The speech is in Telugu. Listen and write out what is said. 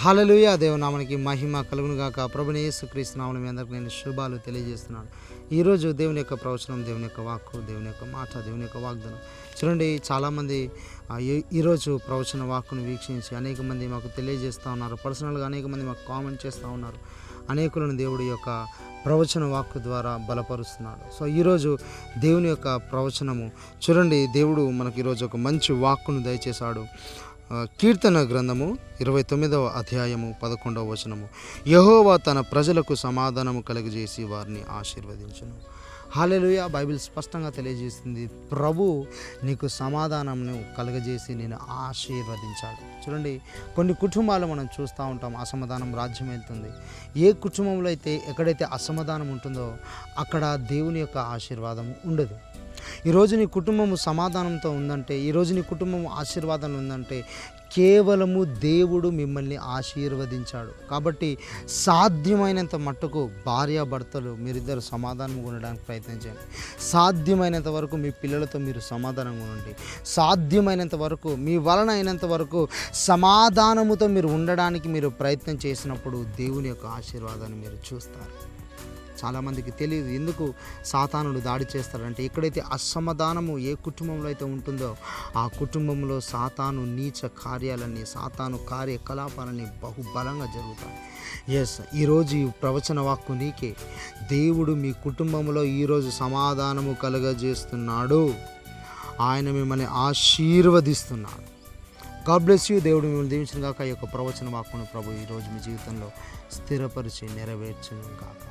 హల్లెలూయా! దేవునామానికి మహిమ కలుగును గాక. ప్రభువైన యేసుక్రీస్తు నామమున మీ అందరికీ నేను శుభాలు తెలియజేస్తున్నాను. ఈరోజు దేవుని యొక్క ప్రవచనం, దేవుని యొక్క వాక్కు, దేవుని యొక్క మాట, దేవుని యొక్క వాగ్దానం. చూడండి, చాలామంది ఈరోజు ప్రవచన వాక్కును వీక్షించి అనేక మంది మాకు తెలియజేస్తూ ఉన్నారు. పర్సనల్గా అనేక మంది మాకు కామెంట్ చేస్తూ ఉన్నారు. అనేకులను దేవుడి యొక్క ప్రవచన వాక్కు ద్వారా బలపరుస్తున్నాడు. సో ఈరోజు దేవుని యొక్క ప్రవచనము చూడండి, దేవుడు మనకి ఈరోజు ఒక మంచి వాక్కును దయచేశాడు. కీర్తన గ్రంథము 29వ అధ్యాయము 11వ వచనము. యెహోవా తన ప్రజలకు సమాధానము కలుగజేసి వారిని ఆశీర్వదించును. హల్లెలూయా! బైబిల్ స్పష్టంగా తెలియజేస్తుంది, ప్రభు నీకు సమాధానంను కలుగజేసి నేను ఆశీర్వదించాడు. చూడండి, కొన్ని కుటుంబాలు మనం చూస్తూ ఉంటాం, అసమాధానం రాజ్యం వెళ్తుంది. ఏ కుటుంబంలో అయితే ఎక్కడైతే అసమాధానం ఉంటుందో అక్కడ దేవుని యొక్క ఆశీర్వాదం ఉండదు. ఈరోజు నీ కుటుంబము సమాధానంతో ఉందంటే, ఈరోజు నీ కుటుంబం ఆశీర్వాదం ఉందంటే కేవలము దేవుడు మిమ్మల్ని ఆశీర్వదించాడు. కాబట్టి సాధ్యమైనంత మట్టుకు భార్యాభర్తలు మీరిద్దరు సమాధానంగా ఉండడానికి ప్రయత్నించండి. సాధ్యమైనంత వరకు మీ పిల్లలతో మీరు సమాధానంగా ఉండండి. సాధ్యమైనంత వరకు మీ వలన అయినంత వరకు సమాధానముతో మీరు ఉండడానికి మీరు ప్రయత్నం చేసినప్పుడు దేవుని యొక్క ఆశీర్వాదాన్ని మీరు చూస్తారు. చాలామందికి తెలియదు ఎందుకు సాతానుడు దాడి చేస్తాడంటే, ఎక్కడైతే అసమాధానము ఏ కుటుంబంలో అయితే ఉంటుందో ఆ కుటుంబంలో సాతాను నీచ కార్యాలన్నీ, సాతాను కార్యకలాపాలన్నీ బహుబలంగా జరుగుతాయి. ఈరోజు ఈ ప్రవచన వాక్కు నీకే. దేవుడు మీ కుటుంబంలో ఈరోజు సమాధానము కలుగజేస్తున్నాడు. ఆయన మిమ్మల్ని ఆశీర్వదిస్తున్నాడు. God bless you. దేవుడు మిమ్మల్ని దీవించిన గాక. ఈ యొక్క ప్రవచన వాక్కును ప్రభు ఈరోజు మీ జీవితంలో స్థిరపరిచి నెరవేర్చును గాక.